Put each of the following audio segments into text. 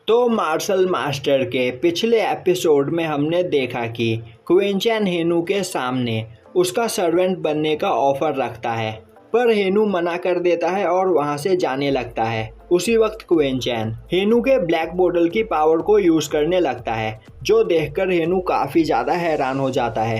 तो martial master के पिछले एपिसोड में हमने देखा कि क्विंचैन हेनू के सामने उसका सर्वेंट बनने का ऑफर रखता है, पर हेनू मना कर देता है और वहां से जाने लगता है। उसी वक्त क्विंचैन हेनू के ब्लैक बोतल की पावर को यूज करने लगता है, जो देखकर हेनू काफी ज्यादा हैरान हो जाता है।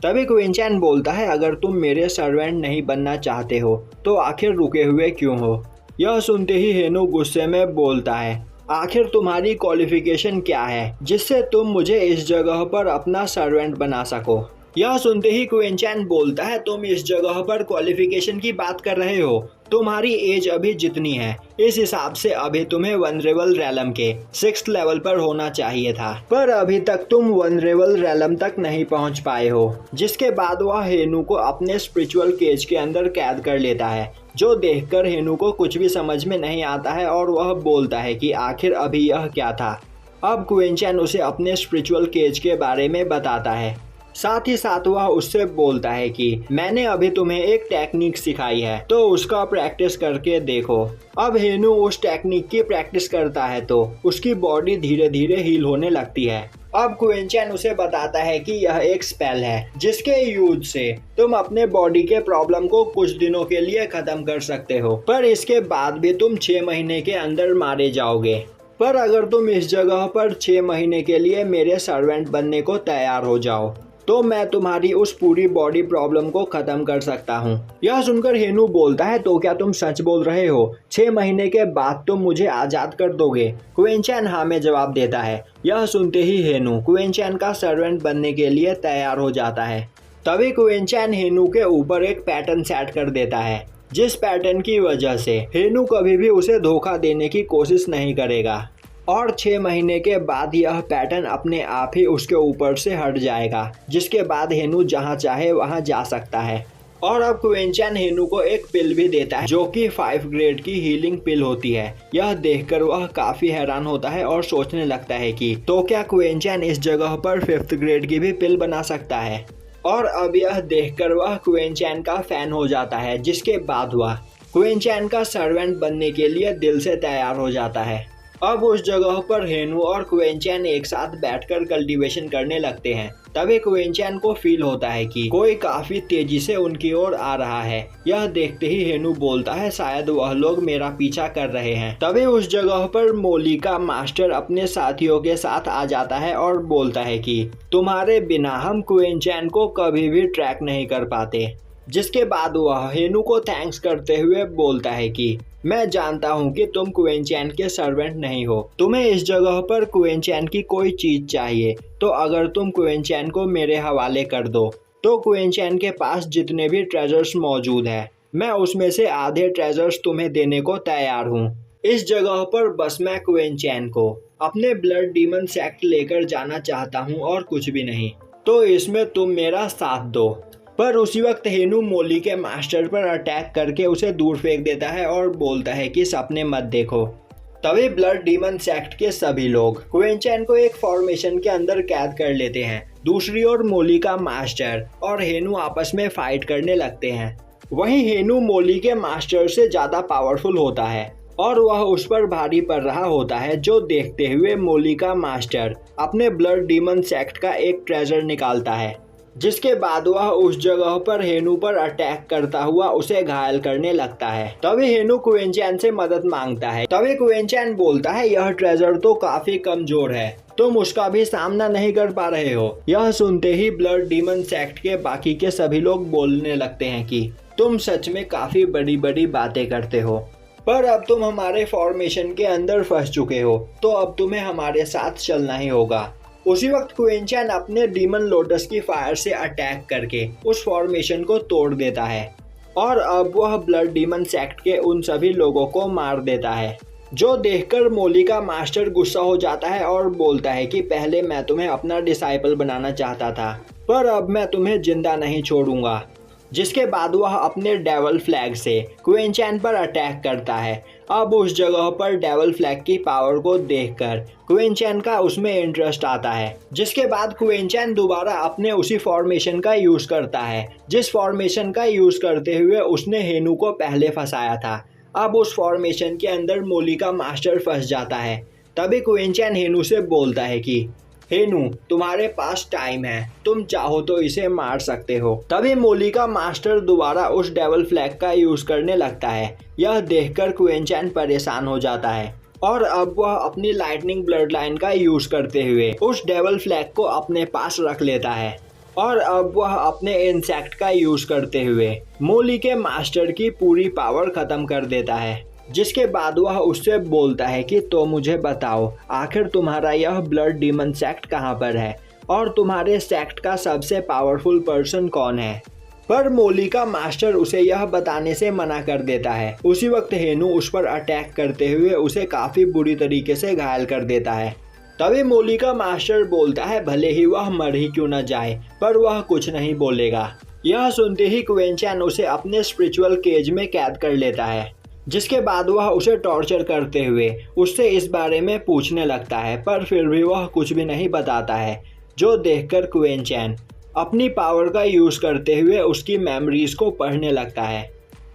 तभी क्विंचैन बोलता है, अगर तुम मेरे सर्वेंट नहीं बनना चाहते हो तो आखिर रुके हुए क्यों हो। यह सुनते ही हेनू गुस्से में बोलता है, आखिर तुम्हारी क्वालिफिकेशन क्या है जिससे तुम मुझे इस जगह पर अपना सर्वेंट बना सको। यह सुनते ही क्विंचैन बोलता है, तुम इस जगह पर क्वालिफिकेशन की बात कर रहे हो। तुम्हारी एज अभी जितनी है इस हिसाब से अभी तुम्हें वनरेबल रैलम के 6th लेवल पर होना चाहिए था, पर अभी तक तुम वनरेबल रैलम तक नहीं पहुंच पाए हो। जिसके बाद वह हेनू को अपने स्पिरिचुअल केज के अंदर कैद कर लेता है, जो देखकर हेनू को कुछ भी समझ में नहीं आता है और वह बोलता है कि आखिर अभी यह क्या था। अब क्विंचैन उसे अपने स्पिरिचुअल केज के बारे में बताता है। साथ ही साथ वह उससे बोलता है कि मैंने अभी तुम्हें एक टेक्निक सिखाई है, तो उसका प्रैक्टिस करके देखो। अब हेनू उस टेक्निक की प्रैक्टिस करता है तो उसकी बॉडी धीरे धीरे हील होने लगती है। अब क्विंचैन उसे बताता है कि यह एक स्पेल है जिसके यूज से तुम अपने बॉडी के प्रॉब्लम को कुछ दिनों के लिए खत्म कर सकते हो, पर इसके बाद भी तुम 6 महीने के अंदर मारे जाओगे। पर अगर तुम इस जगह पर 6 महीने के लिए मेरे सर्वेंट बनने को तैयार हो जाओ तो मैं तुम्हारी उस पूरी बॉडी प्रॉब्लम को खत्म कर सकता हूँ। यह सुनकर हेनू बोलता है, तो क्या तुम सच बोल रहे हो? 6 महीने के बाद तुम मुझे आजाद कर दोगे? क्विंचैन हाँ में जवाब देता है। यह सुनते ही हेनू क्विंचैन का सर्वेंट बनने के लिए तैयार हो जाता है। तभी क्विंचैन हेनू के ऊपर एक पैटर्न सेट कर देता है, जिस पैटर्न की वजह से हेनू कभी भी उसे धोखा देने की कोशिश नहीं करेगा और 6 महीने के बाद यह पैटर्न अपने आप ही उसके ऊपर से हट जाएगा, जिसके बाद हेनू जहां चाहे वहां जा सकता है। और अब क्विंचैन हेनू को एक पिल भी देता है, जो कि 5 ग्रेड की हीलिंग पिल होती है। यह देखकर वह काफी हैरान होता है और सोचने लगता है कि तो क्या क्विंचैन इस जगह पर 5th ग्रेड की भी पिल बना सकता है। और अब यह देखकर वह क्विंचैन का फैन हो जाता है, जिसके बाद वह क्विंचैन का सर्वेंट बनने के लिए दिल से तैयार हो जाता है। अब उस जगह पर हेनू और क्विंचैन एक साथ बैठकर कल्टीवेशन करने लगते हैं। तभी क्विंचैन को फील होता है कि कोई काफी तेजी से उनकी ओर आ रहा है। यह देखते ही हेनू बोलता है, शायद वह लोग मेरा पीछा कर रहे हैं। तभी उस जगह पर मोली का मास्टर अपने साथियों के साथ आ जाता है और बोलता है कि तुम्हारे बिना हम क्विंचैन को कभी भी ट्रैक नहीं कर पाते। जिसके बाद वह हेनू को थैंक्स करते हुए बोलता है कि मैं जानता हूं कि तुम क्विंचैन के सर्वेंट नहीं हो, तुम्हें इस जगह पर क्विंचैन की कोई चीज चाहिए, तो अगर तुम क्विंचैन को मेरे हवाले कर दो तो क्विंचैन के पास जितने भी ट्रेजर्स मौजूद है मैं उसमें से आधे ट्रेजर्स तुम्हें देने को तैयार हूँ। इस जगह पर बस मैं क्विंचैन को अपने ब्लड डीमन सेक्ट लेकर जाना चाहता हूँ और कुछ भी नहीं, तो इसमें तुम मेरा साथ दो। पर उसी वक्त हेनू मोली के मास्टर पर अटैक करके उसे दूर फेंक देता है और बोलता है कि सपने मत देखो। तभी ब्लड डीमन सेक्ट के सभी लोग क्विंचैन को एक फॉर्मेशन के अंदर कैद कर लेते हैं। दूसरी ओर मोली का मास्टर और हेनू आपस में फाइट करने लगते हैं। वहीं हेनू मोली के मास्टर से ज्यादा पावरफुल होता है और वह उस पर भारी पड़ रहा होता है, जो देखते हुए मोली का मास्टर अपने ब्लड डीमन सेक्ट का एक ट्रेजर निकालता है। जिसके बाद वह उस जगह पर हेनू पर अटैक करता हुआ उसे घायल करने लगता है। तभी हेनू क्विंचैन से मदद मांगता है। तभी क्विंचैन बोलता है, यह ट्रेजर तो काफी कमजोर है, तुम उसका भी सामना नहीं कर पा रहे हो। यह सुनते ही ब्लड डीमन सेक्ट के बाकी के सभी लोग बोलने लगते हैं कि तुम सच में काफी बड़ी बड़ी बातें करते हो, पर अब तुम हमारे फॉर्मेशन के अंदर फंस चुके हो, तो अब तुम्हें हमारे साथ चलना ही होगा। उसी वक्त क्विंचैन अपने डीमन लोटस की फायर से अटैक करके उस फॉर्मेशन को तोड़ देता है और अब वह ब्लड डीमन सेक्ट के उन सभी लोगों को मार देता है, जो देखकर मोली का मास्टर गुस्सा हो जाता है और बोलता है कि पहले मैं तुम्हें अपना डिसाइपल बनाना चाहता था, पर अब मैं तुम्हें जिंदा नहीं छोड़ूंगा। जिसके बाद वह अपने डेवल फ्लैग से क्विंचैन पर अटैक करता है। अब उस जगह पर डेवल फ्लैग की पावर को देखकर क्विंचैन का उसमें इंटरेस्ट आता है। जिसके बाद क्विंचैन दोबारा अपने उसी फॉर्मेशन का यूज करता है, जिस फॉर्मेशन का यूज करते हुए उसने हेनू को पहले फंसाया था। अब उस फॉर्मेशन के अंदर मोली का मास्टर फंस जाता है। तभी क्विंचैन हेनू से बोलता है कि हेनू, तुम्हारे पास टाइम है, तुम चाहो तो इसे मार सकते हो। तभी मोली का मास्टर दोबारा उस डेविल फ्लैग का यूज करने लगता है। यह देखकर क्विंचैन परेशान हो जाता है और अब वह अपनी लाइटनिंग ब्लड लाइन का यूज करते हुए उस डेविल फ्लैग को अपने पास रख लेता है और अब वह अपने इंसेक्ट का यूज करते हुए मोली के मास्टर की पूरी पावर खत्म कर देता है। जिसके बाद वह उससे बोलता है कि तो मुझे बताओ, आखिर तुम्हारा यह ब्लड डीमन सेक्ट कहाँ पर है और तुम्हारे सेक्ट का सबसे पावरफुल पर्सन कौन है। पर मोली का मास्टर उसे यह बताने से मना कर देता है। उसी वक्त हेनू उस पर अटैक करते हुए उसे काफी बुरी तरीके से घायल कर देता है। तभी मोली का मास्टर बोलता है भले ही वह मर ही क्यों न जाए, पर वह कुछ नहीं बोलेगा। यह सुनते ही क्विंचैन उसे अपने स्पिरिचुअल केज में कैद कर लेता है। जिसके बाद वह उसे टॉर्चर करते हुए उससे इस बारे में पूछने लगता है, पर फिर भी वह कुछ भी नहीं बताता है। जो देखकर क्विंचैन अपनी पावर का यूज करते हुए उसकी मेमोरीज को पढ़ने लगता है।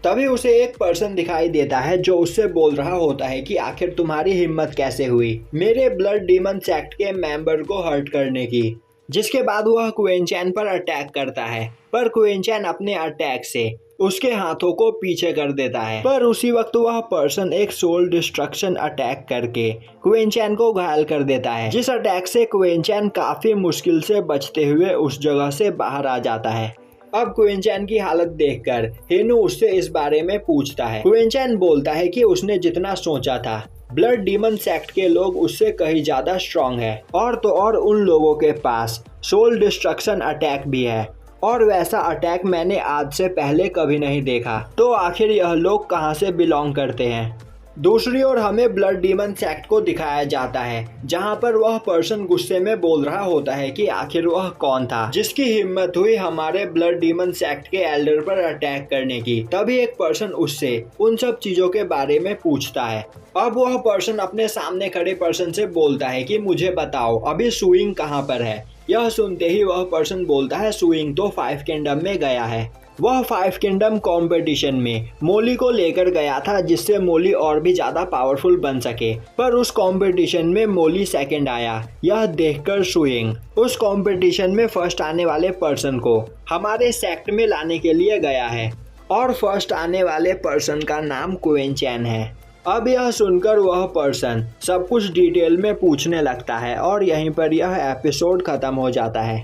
तभी उसे एक पर्सन दिखाई देता है जो उससे बोल रहा होता है कि आखिर तुम्हारी हिम्मत कैसे हुई मेरे ब्लड डीमन सेक्ट के मेंबर को हर्ट करने की। जिसके बाद वह क्विंचैन पर अटैक करता है, पर क्विंचैन अपने अटैक से उसके हाथों को पीछे कर देता है। पर उसी वक्त वह पर्सन एक सोल डिस्ट्रक्शन अटैक करके क्विंचैन को घायल कर देता है। जिस अटैक से क्विंचैन काफी मुश्किल से बचते हुए उस जगह से बाहर आ जाता है। अब क्विंचैन की हालत देखकर हेनू उससे इस बारे में पूछता है। क्विंचैन बोलता है कि उसने जितना सोचा था ब्लड डीमन सेक्ट के लोग उससे कहीं ज्यादा स्ट्रांग है और तो और उन लोगों के पास सोल डिस्ट्रक्शन अटैक भी है और वैसा अटैक मैंने आज से पहले कभी नहीं देखा। तो आखिर यह लोग कहां से बिलोंग करते हैं। दूसरी ओर हमें ब्लड डीमन सेक्ट को दिखाया जाता है जहां पर वह पर्सन गुस्से में बोल रहा होता है कि आखिर वह कौन था जिसकी हिम्मत हुई हमारे ब्लड डीमन सेक्ट के एल्डर पर अटैक करने की। तभी एक पर्सन उससे उन सब चीजों के बारे में पूछता है। अब वह पर्सन अपने सामने खड़े पर्सन से बोलता है कि मुझे बताओ अभी सुइंग कहाँ पर है। यह सुनते ही वह पर्सन बोलता है सुइंग तो 5 किंगडम में गया है। वह 5 किंगडम कंपटीशन में मोली को लेकर गया था जिससे मोली और भी ज्यादा पावरफुल बन सके, पर उस कंपटीशन में मोली सेकंड आया। यह देखकर सुइंग उस कंपटीशन में फर्स्ट आने वाले पर्सन को हमारे सेक्ट में लाने के लिए गया है और फर्स्ट आने वाले पर्सन का नाम क्विंचैन है। अब यह सुनकर वह पर्सन सब कुछ डिटेल में पूछने लगता है और यहीं पर यह एपिसोड खत्म हो जाता है।